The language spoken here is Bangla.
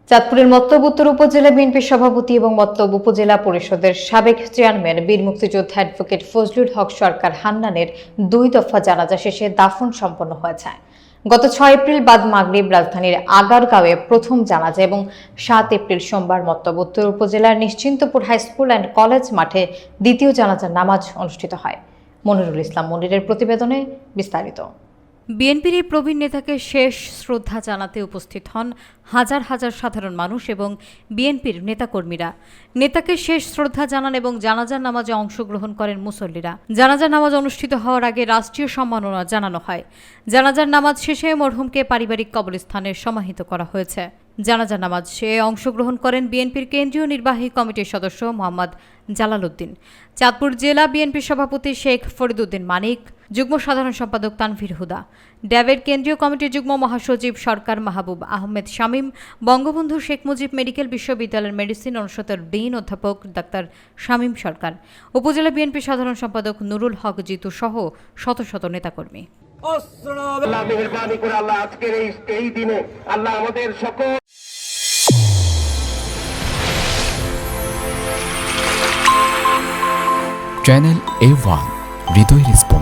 চাঁদপুরের মতলব উত্তর উপজেলা বিএনপির সভাপতি এবং মতলব উপজেলা পরিষদের সাবেক চেয়ারম্যান বীর মুক্তিযোদ্ধা অ্যাডভোকেট ফজলুল হক সরকার হান্নানের 2 দফা জানাজা শেষে দাফন সম্পন্ন হয়েছে। গত 6 এপ্রিল বাদ মাগরিব রাজধানীর আগারগাঁওয়ে প্রথম জানাজা এবং 7 এপ্রিল সোমবার মতলব উত্তর উপজেলার Nishchintapur high school and college মাঠে দ্বিতীয় জানাজার নামাজ অনুষ্ঠিত হয়। মনিরুল ইসলাম মনিরের প্রতিবেদনে বিস্তারিত। বিএনপির এই প্রবীণ নেতাকে শেষ শ্রদ্ধা জানাতে উপস্থিত হন হাজার হাজার সাধারণ মানুষ এবং বিএনপির নেতাকর্মীরা। নেতাকে শেষ শ্রদ্ধা জানান এবং জানাজার নামাজে অংশগ্রহণ করেন মুসল্লিরা। জানাজার নামাজ অনুষ্ঠিত হওয়ার আগে রাষ্ট্রীয় সম্মাননা জানানো হয়। জানাজার নামাজ শেষে মরহুমকে পারিবারিক কবরস্থানে সমাহিত করা হয়েছে। জানাজার নামাজ শেষে অংশগ্রহণ করেন বিএনপির কেন্দ্রীয় নির্বাহী কমিটির সদস্য মোহাম্মদ জালাল উদ্দিন, চাঁদপুর জেলা বিএনপির সভাপতি শেখ ফরিদউদ্দিন মানিক, যুগ্ম সাধারণ সম্পাদক তানভীর হুদা, ড্যাবের কেন্দ্রীয় কমিটির যুগ্ম মহাসচিব সরকার মাহবুব আহমেদ শামীম, বঙ্গবন্ধু শেখ মুজিব মেডিকেল বিশ্ববিদ্যালয়ের মেডিসিন অনুষদের ডিন অধ্যাপক ডাক্তার শামীম সরকার, উপজেলা বিএনপি সাধারণ সম্পাদক নুরুল হক জিতু সহ শত শত নেতাকর্মী। চ্যানেল A1 হৃদয় রেসপন্স।